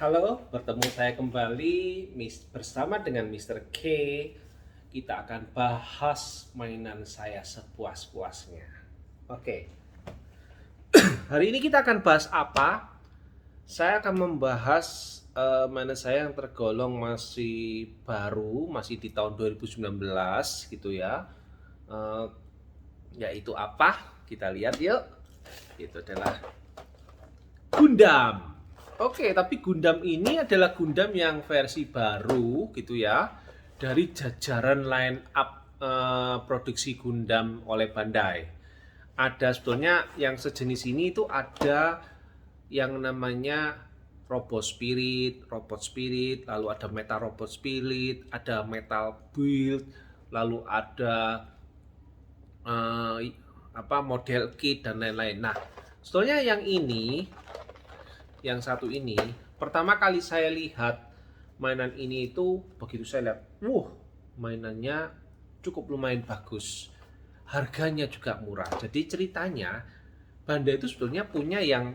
Halo, bertemu saya kembali bersama dengan Mr. K. Kita akan bahas mainan saya sepuas-puasnya. Oke, hari ini kita akan bahas apa? Saya akan membahas mainan saya yang tergolong masih baru, masih di tahun 2019 gitu ya. Eh, Yaitu apa? Kita lihat yuk. Itu adalah Gundam. Oke, tapi Gundam ini adalah Gundam yang versi baru gitu ya. Dari jajaran line up produksi Gundam oleh Bandai. Ada sebetulnya yang sejenis ini itu ada yang namanya Robot Spirit, lalu ada Metal Robot Spirit, ada Metal Build, lalu ada eh, model kit dan lain-lain. Nah, sebetulnya yang satu ini, pertama kali saya lihat mainan ini itu begitu saya lihat, mainannya cukup lumayan bagus. Harganya juga murah. Jadi ceritanya Bandai itu sebetulnya punya yang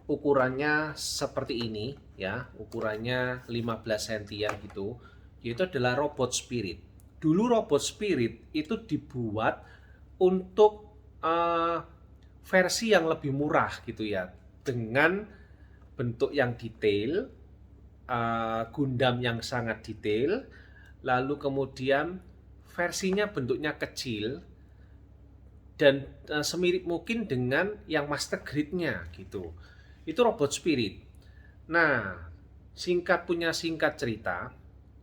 ukurannya seperti ini ya, ukurannya 15 sentian gitu. Yaitu adalah Robot Spirit. Dulu Robot Spirit itu dibuat untuk versi yang lebih murah gitu ya, dengan bentuk yang detail, Gundam yang sangat detail, lalu kemudian versinya bentuknya kecil dan semirip mungkin dengan yang master grade-nya gitu. Itu Robot Spirit. Nah, singkat cerita,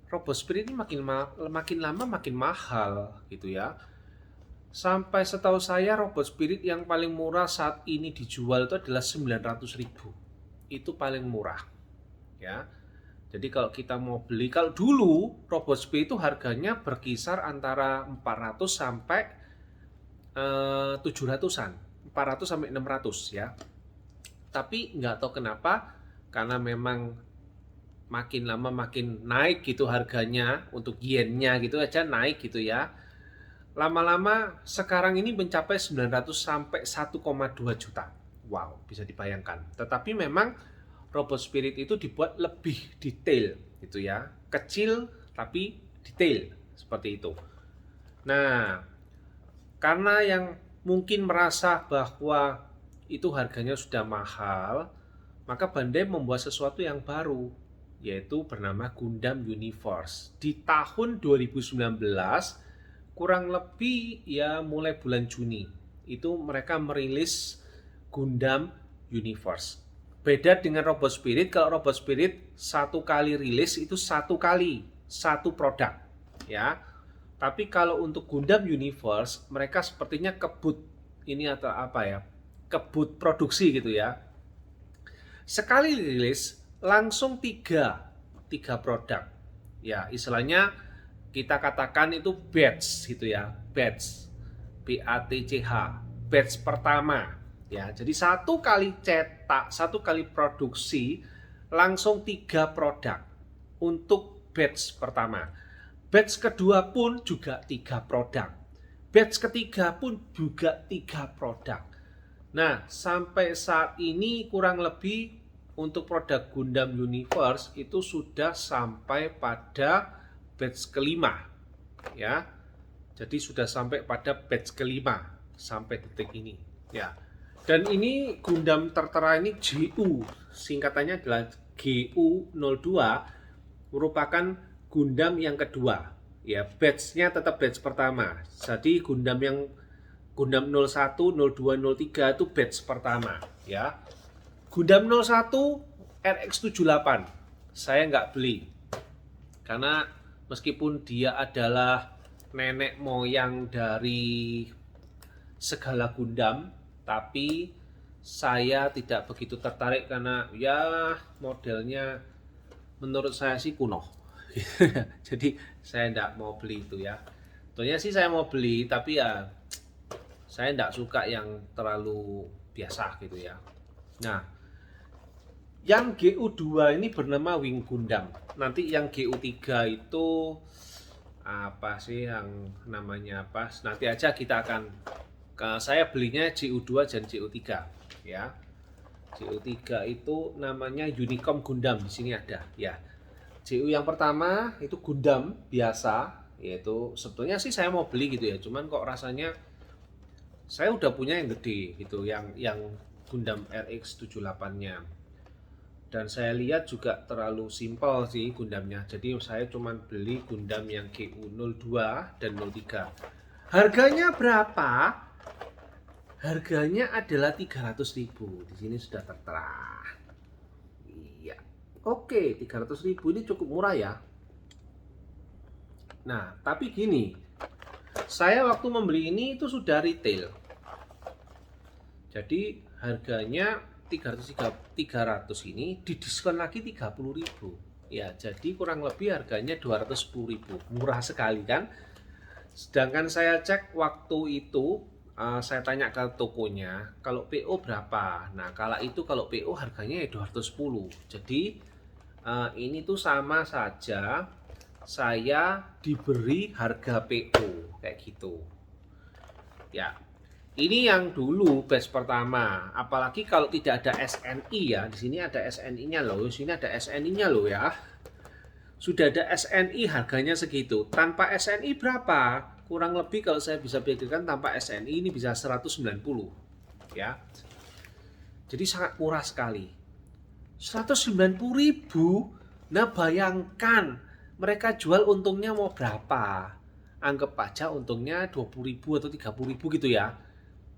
Robot Spirit ini makin lama makin mahal gitu ya. Sampai setahu saya Robot Spirit yang paling murah saat ini dijual itu adalah 900.000. Itu paling murah ya. Jadi kalau kita mau beli, kalau dulu Robot Spirit itu harganya berkisar antara 400 sampai 700-an, 400 sampai 600 ya. Tapi nggak tahu kenapa, karena memang makin lama makin naik gitu harganya, untuk yennya gitu aja naik gitu ya. Lama-lama sekarang ini mencapai 900 sampai 1,2 juta. Wow, bisa dibayangkan. Tetapi memang Robot Spirit itu dibuat lebih detail gitu ya. Kecil tapi detail seperti itu. Nah, karena yang mungkin merasa bahwa itu harganya sudah mahal, maka Bandai membuat sesuatu yang baru, yaitu bernama Gundam Universe. Di tahun 2019, kurang lebih ya mulai bulan Juni, itu mereka merilis Gundam Universe. Beda dengan Robot Spirit, kalau Robot Spirit satu kali rilis itu satu produk ya. Tapi kalau untuk Gundam Universe, mereka sepertinya kebut ini atau apa ya? Kebut produksi gitu ya. Sekali rilis langsung tiga produk. Ya, istilahnya kita katakan itu batch gitu ya. Batch. BATCH. Batch pertama. Ya, jadi satu kali cetak, satu kali produksi langsung tiga produk untuk batch pertama. Batch kedua pun juga 3 produk. Batch ketiga pun juga 3 produk. Nah, sampai saat ini kurang lebih untuk produk Gundam Universe itu sudah sampai pada batch kelima. Ya. Jadi sudah sampai pada batch kelima sampai detik ini. Ya. Dan ini Gundam tertera ini GU, singkatannya adalah GU02, merupakan Gundam yang kedua. Ya, batch-nya tetap batch pertama. Jadi Gundam 01, 02, 03 itu batch pertama, ya. Gundam 01 RX78 saya nggak beli karena meskipun dia adalah nenek moyang dari segala Gundam, tapi saya tidak begitu tertarik karena ya modelnya menurut saya sih kuno. Jadi saya tidak mau beli itu ya. Tentunya sih saya mau beli, tapi ya saya tidak suka yang terlalu biasa gitu ya. Nah, yang GU2 ini bernama Wing Gundam. Nanti yang GU3 itu apa sih yang namanya apa? Nanti aja kita akan saya belinya GU2 dan GU3 ya. JU3 itu namanya Unicom Gundam, di sini ada ya. JU yang pertama itu Gundam biasa, yaitu sebetulnya sih saya mau beli gitu ya, cuman kok rasanya saya udah punya yang gede gitu, yang Gundam RX 78-nya. Dan saya lihat juga terlalu simpel sih Gundamnya. Jadi saya cuman beli Gundam yang GU02 dan 03. Harganya berapa? Harganya adalah 300.000. Di sini sudah tertera. Iya. Oke, 300.000 ini cukup murah ya. Nah, tapi gini, saya waktu membeli ini itu sudah retail. Jadi harganya 300 ini didiskon lagi 30.000. Ya, jadi kurang lebih harganya 210.000. Murah sekali kan? Sedangkan saya cek waktu itu, saya tanya ke tokonya, kalau PO berapa? Nah, kala itu kalau PO harganya ya 210. Jadi ini tuh sama saja saya diberi harga PO kayak gitu. Ya, ini yang dulu batch pertama. Apalagi kalau tidak ada SNI ya. Di sini ada SNI-nya loh. Di sini ada SNI-nya loh ya. Sudah ada SNI harganya segitu. Tanpa SNI berapa? Kurang lebih kalau saya bisa pikirkan tanpa SNI ini bisa 190 ya. Jadi sangat murah sekali. 190.000. Nah, bayangkan mereka jual untungnya mau berapa? Anggap aja untungnya 20.000 atau 30.000 gitu ya.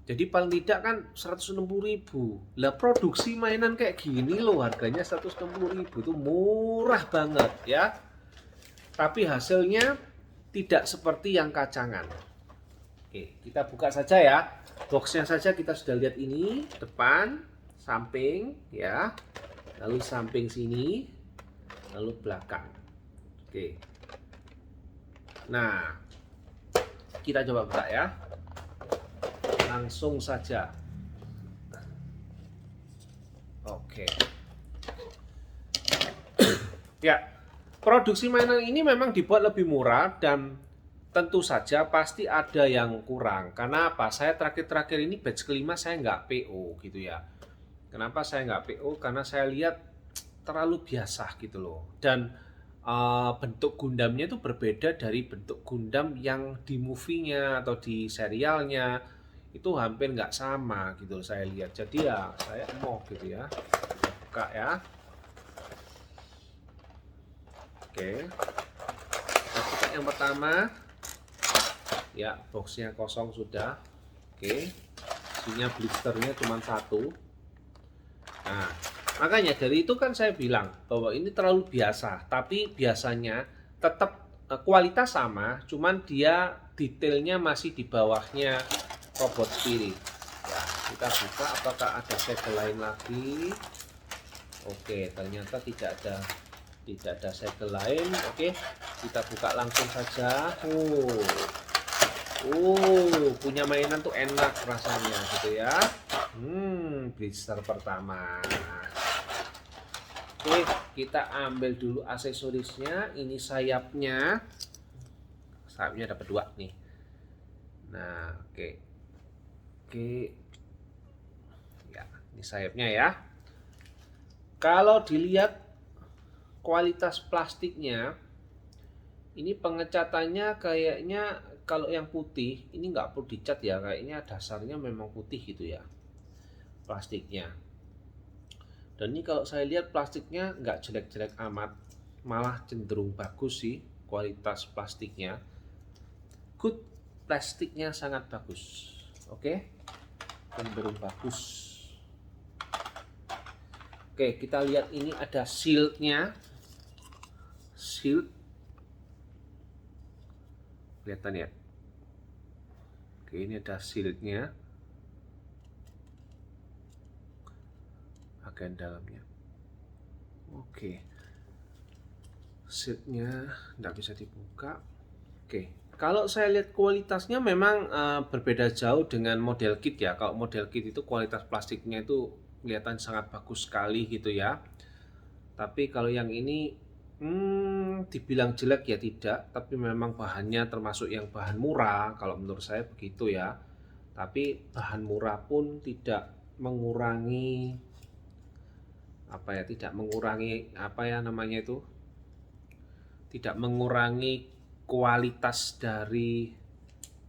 Jadi paling tidak kan 160.000. Lah produksi mainan kayak gini loh harganya 160.000 itu murah banget ya. Tapi hasilnya tidak seperti yang kacangan. Oke, kita buka saja ya. Boxnya saja kita sudah lihat ini, depan, samping ya. Lalu samping sini, lalu belakang. Oke. Nah, kita coba buka ya. Langsung saja. Oke. Ya, produksi mainan ini memang dibuat lebih murah dan tentu saja pasti ada yang kurang. Karena apa? Saya terakhir-terakhir ini batch kelima saya nggak PO gitu ya. Kenapa saya nggak PO? Karena saya lihat terlalu biasa gitu loh. Dan bentuk Gundamnya itu berbeda dari bentuk Gundam yang di movie-nya atau di serialnya. Itu hampir nggak sama gitu saya lihat. Jadi ya saya mau gitu ya. Buka ya. Oke. Kita buka yang pertama. Ya, boxnya kosong sudah. Oke. Isinya blisternya cuma satu. Nah, makanya dari itu kan saya bilang bahwa ini terlalu biasa. Tapi biasanya tetap kualitas sama, cuman dia detailnya masih di bawahnya Robot Spirit. Ya, kita buka apakah ada segel lain lagi. Oke, ternyata tidak ada segel lain. Oke, kita buka langsung saja. Punya mainan tuh enak rasanya gitu ya. Blister pertama. Oke, kita ambil dulu aksesorisnya. Ini sayapnya. Sayapnya dapat 2 nih. Nah, oke. Ya, ini sayapnya ya. Kalau dilihat kualitas plastiknya, ini pengecatannya kayaknya kalau yang putih ini nggak perlu dicat ya, kayaknya dasarnya memang putih gitu ya plastiknya. Dan ini kalau saya lihat plastiknya nggak jelek-jelek amat, malah cenderung bagus sih kualitas plastiknya. Good, plastiknya sangat bagus. Oke, cenderung bagus. Oke, kita lihat ini ada shieldnya. Shield, kelihatan ya. Oke, ini ada shieldnya, bagian dalamnya. Oke, shieldnya nggak bisa dibuka. Oke, kalau saya lihat kualitasnya memang berbeda jauh dengan model kit ya. Kalau model kit itu kualitas plastiknya itu kelihatan sangat bagus sekali gitu ya. Tapi kalau yang ini dibilang jelek ya tidak, tapi memang bahannya termasuk yang bahan murah kalau menurut saya begitu ya. Tapi bahan murah pun tidak mengurangi apa ya, tidak mengurangi apa ya namanya itu, tidak mengurangi kualitas dari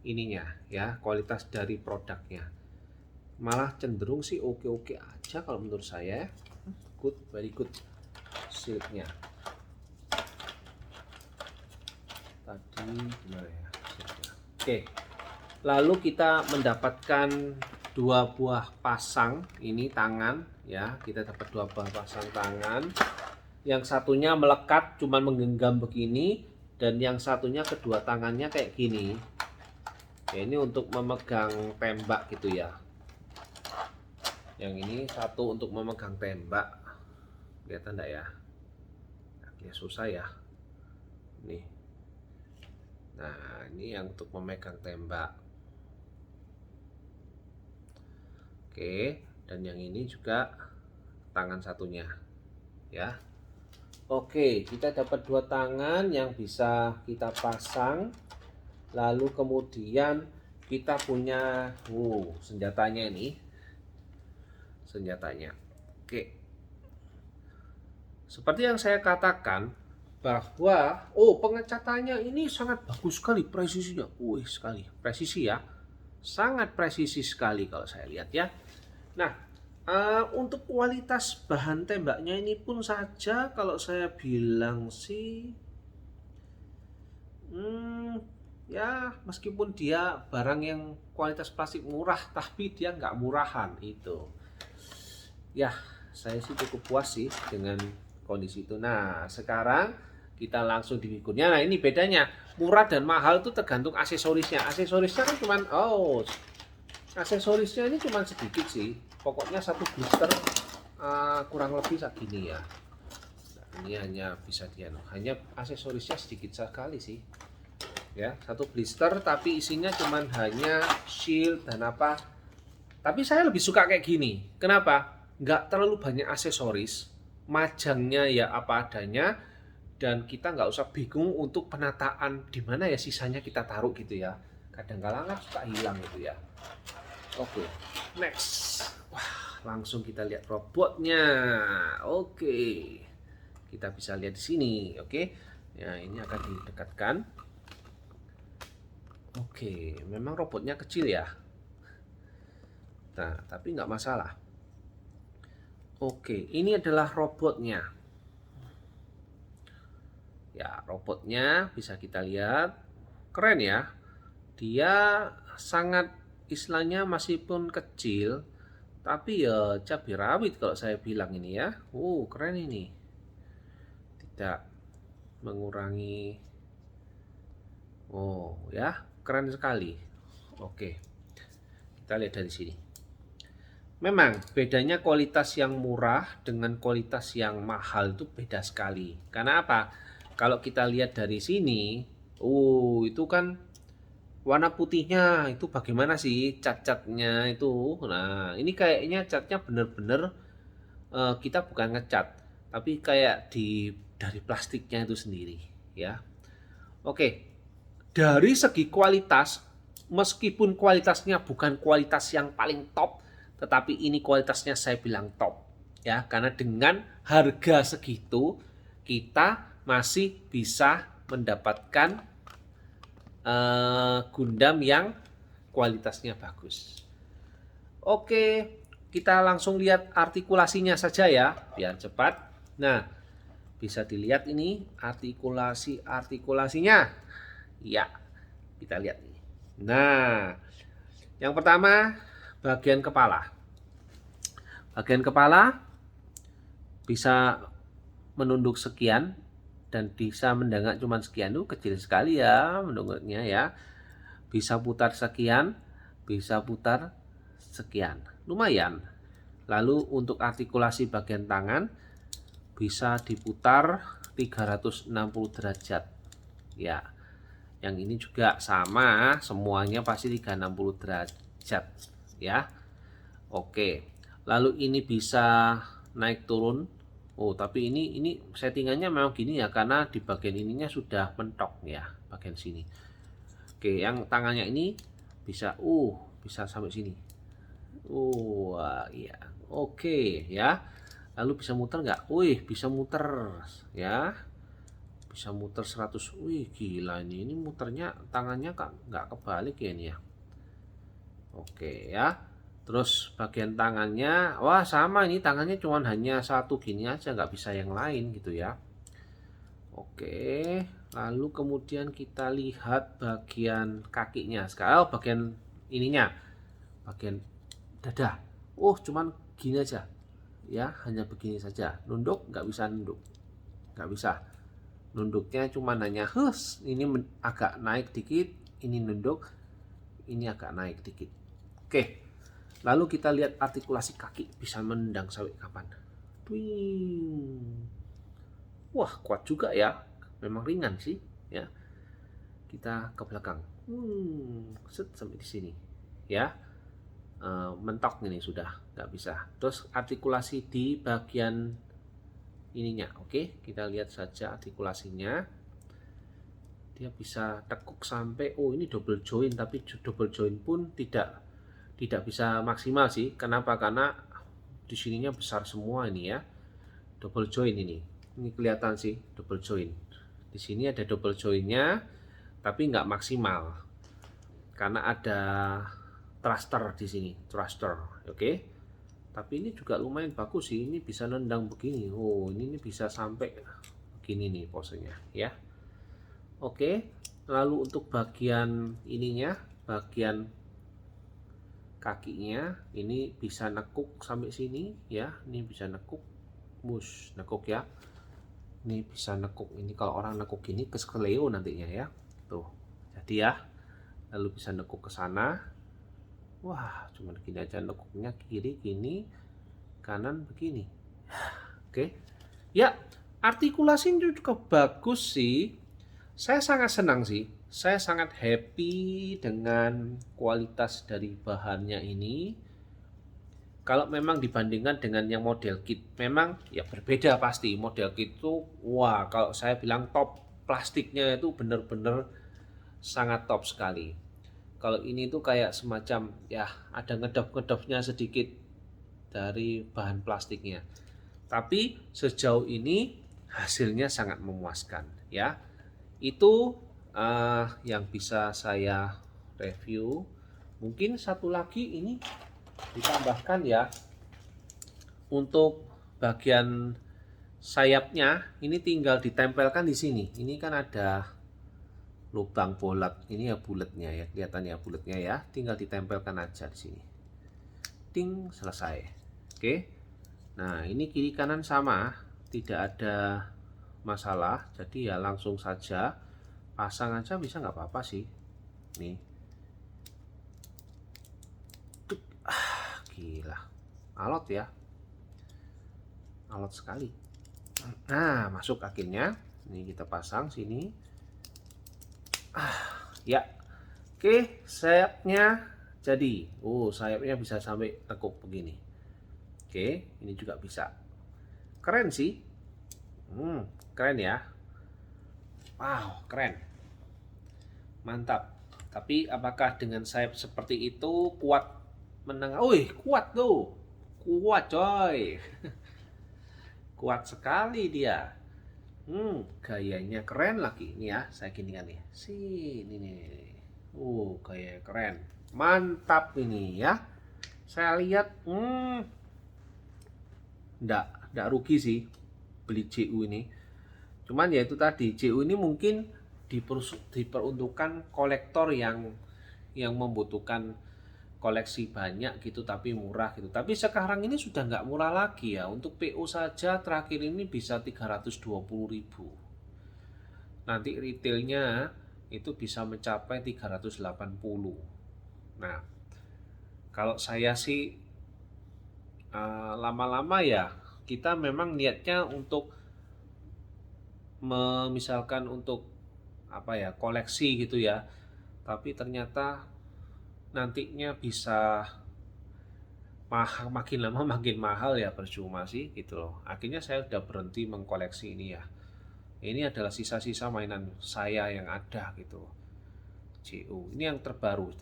ininya ya, kualitas dari produknya. Malah cenderung sih oke-oke aja kalau menurut saya. Good, very good silknya. Tadi gimana ya silknya. Oke, lalu kita mendapatkan dua buah pasang ini tangan ya, kita dapat dua buah pasang tangan. Yang satunya melekat cuman menggenggam begini, dan yang satunya kedua tangannya kayak gini ya, ini untuk memegang tembak gitu ya. Yang ini satu untuk memegang tembak, kelihatan enggak ya? Ya susah ya nih. Nah ini yang untuk memegang tembak. Oke, dan yang ini juga tangan satunya ya. Oke, kita dapat dua tangan yang bisa kita pasang. Lalu kemudian kita punya senjatanya ini. Senjatanya. Oke. Seperti yang saya katakan bahwa pengecatannya ini sangat bagus sekali presisinya. Sekali presisi ya. Sangat presisi sekali kalau saya lihat ya. Nah, untuk kualitas bahan tembaknya ini pun saja kalau saya bilang sih ya meskipun dia barang yang kualitas plastik murah, tapi dia nggak murahan itu. Ya, saya sih cukup puas sih dengan kondisi itu. Nah, sekarang kita langsung di figurnya. Nah, ini bedanya. Murah dan mahal itu tergantung aksesorisnya. Aksesorisnya kan cuman aksesorisnya ini cuman sedikit sih. Pokoknya satu blister kurang lebih segini ya. Nah, ini hanya bisa hanya aksesorisnya sedikit sekali sih. Ya, satu blister tapi isinya cuman hanya shield dan apa. Tapi saya lebih suka kayak gini. Kenapa? Nggak terlalu banyak aksesoris, majangnya ya apa adanya, dan kita nggak usah bingung untuk penataan di mana ya sisanya kita taruh gitu ya. Kadang-kadang kan suka hilang gitu ya. Oke, next. Wah, langsung kita lihat robotnya. Oke, kita bisa lihat di sini. Oke, ya ini akan didekatkan. Oke, memang robotnya kecil ya. Nah, tapi nggak masalah. Oke, ini adalah robotnya. Ya, robotnya bisa kita lihat. Keren ya. Dia sangat istilahnya meskipun kecil, tapi ya cabai rawit kalau saya bilang ini ya. Keren ini. Tidak mengurangi. Ya, keren sekali. Oke. Kita lihat dari sini. Memang bedanya kualitas yang murah dengan kualitas yang mahal itu beda sekali. Karena apa? Kalau kita lihat dari sini, itu kan warna putihnya itu bagaimana sih cat-catnya itu. Nah, ini kayaknya catnya bener-bener kita bukan ngecat, tapi kayak dari plastiknya itu sendiri, ya. Oke. Dari segi kualitas, meskipun kualitasnya bukan kualitas yang paling top, tetapi ini kualitasnya saya bilang top ya, karena dengan harga segitu kita masih bisa mendapatkan Gundam yang kualitasnya bagus. Oke, kita langsung lihat artikulasinya saja ya, biar cepat. Nah, bisa dilihat ini artikulasinya. Ya, kita lihat nih. Nah, yang pertama bagian kepala. Bagian kepala bisa menunduk sekian dan bisa mendengak cuma sekian, tuh kecil sekali ya mendengaknya ya. Bisa putar sekian, bisa putar sekian. Lumayan. Lalu untuk artikulasi bagian tangan bisa diputar 360 derajat. Ya. Yang ini juga sama, semuanya pasti 360 derajat ya. Oke. Lalu ini bisa naik turun. Tapi ini settingannya memang gini ya, karena di bagian ininya sudah mentok ya, bagian sini. Oke, yang tangannya ini bisa bisa sampai sini. Iya. Oke ya. Lalu bisa muter nggak? Wih, bisa muter ya. Bisa muter 100. Wih, gila ini. Ini muternya tangannya nggak kebalik ya ini ya. Oke ya. Terus bagian tangannya, wah sama ini tangannya cuman hanya satu gini aja, nggak bisa yang lain gitu ya. Oke, lalu kemudian kita lihat bagian kakinya. Sekarang bagian ininya, bagian dada. Oh, cuman gini aja. Ya, hanya begini saja. Nunduk nggak bisa nunduk. Nggak bisa. Nunduknya cuman hanya ini agak naik dikit, ini nunduk, ini agak naik dikit. Oke. Lalu kita lihat artikulasi kaki bisa menendang sampai kapan. Twing. Wah, kuat juga ya. Memang ringan sih, ya. Kita ke belakang. Set sampai di sini. Ya. Mentok ini sudah nggak bisa. Terus artikulasi di bagian ininya. Oke, kita lihat saja artikulasinya. Dia bisa tekuk sampai ini double joint, tapi double joint pun tidak bisa maksimal sih. Kenapa? Karena di sininya besar semua ini ya. Double joint ini kelihatan sih double joint. Di sini ada double jointnya, tapi nggak maksimal karena ada thruster di sini, thruster. Oke. Tapi ini juga lumayan bagus sih. Ini bisa nendang begini. Oh, ini bisa sampai begini nih posenya ya. Oke. Lalu untuk bagian ininya, bagian kakinya ini bisa nekuk sampai sini ya. Ini bisa nekuk, nekuk ya. Ini bisa nekuk. Ini kalau orang nekuk ini keskeleo nantinya ya. Tuh. Jadi ya. Lalu bisa nekuk ke sana. Wah, cuma gini aja nekuknya, kiri gini, kanan begini. Oke. Ya, artikulasinya juga bagus sih. Saya sangat senang sih. Saya sangat happy dengan kualitas dari bahannya ini. Kalau memang dibandingkan dengan yang model kit, memang ya berbeda pasti. Model kit itu, wah kalau saya bilang top, plastiknya itu benar-benar sangat top sekali. Kalau ini tuh kayak semacam ya ada ngedop-ngedopnya sedikit dari bahan plastiknya. Tapi sejauh ini hasilnya sangat memuaskan ya. Itu yang bisa saya review. Mungkin satu lagi ini ditambahkan ya, untuk bagian sayapnya ini tinggal ditempelkan di sini. Ini kan ada lubang bolat, ini ya bulatnya ya, kelihatan ya bulatnya ya, tinggal ditempelkan aja di sini. Ting, selesai. Oke. Nah, ini kiri kanan sama, tidak ada masalah. Jadi ya langsung saja pasang aja bisa, nggak apa-apa sih. Nih. Gila. Alot ya. Alot sekali. Nah, masuk akhirnya. Ini kita pasang sini. Ya. Oke, sayapnya jadi. Sayapnya bisa sampai tekuk begini. Oke, ini juga bisa. Keren sih. Keren ya. Wow, keren. Mantap. Tapi apakah dengan sayap seperti itu kuat menang? Kuat tuh. Kuat coy. Kuat sekali dia. Gayanya keren lagi. Ini ya, saya gini kan nih. Sini nih. Gaya keren. Mantap ini ya. Saya lihat enggak rugi sih beli CU ini. Cuman ya itu tadi, CU ini mungkin diperuntukkan kolektor yang membutuhkan koleksi banyak gitu tapi murah gitu. Tapi sekarang ini sudah nggak murah lagi ya. Untuk PO saja terakhir ini bisa 320.000. Nanti retailnya itu bisa mencapai 380. Nah, kalau saya sih lama-lama ya kita memang niatnya untuk misalkan untuk koleksi gitu ya. Tapi ternyata nantinya bisa makin lama makin mahal ya, percuma sih gitu loh. Akhirnya saya udah berhenti mengkoleksi ini ya. Ini adalah sisa-sisa mainan saya yang ada gitu. CU. Ini yang terbaru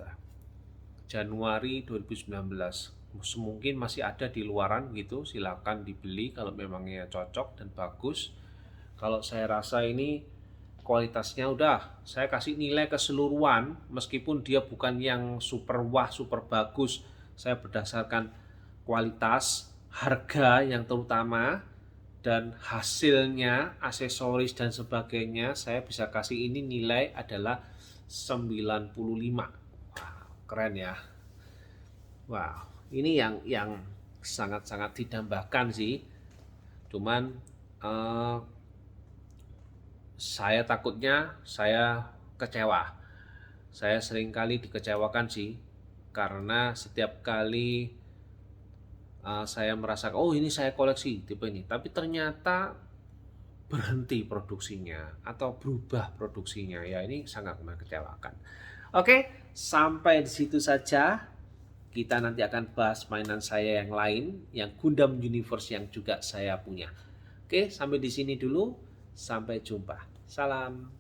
Januari 2019. mungkin masih ada di luaran gitu, silakan dibeli kalau memangnya cocok dan bagus. Kalau saya rasa ini kualitasnya udah saya kasih nilai keseluruhan, meskipun dia bukan yang super wah, super bagus. Saya berdasarkan kualitas, harga yang terutama, dan hasilnya, aksesoris dan sebagainya, saya bisa kasih ini nilai adalah 95. Wow, keren ya. Wow, ini yang sangat-sangat didambakan sih. Cuman eh, saya takutnya saya kecewa. Saya sering kali dikecewakan sih, karena setiap kali saya merasakan, oh ini saya koleksi tipe ini, tapi ternyata berhenti produksinya atau berubah produksinya. Ya ini sangat mengecewakan. Oke, sampai di situ saja. Kita nanti akan bahas mainan saya yang lain, yang Gundam Universe yang juga saya punya. Oke, sampai di sini dulu. Sampai jumpa. Salam.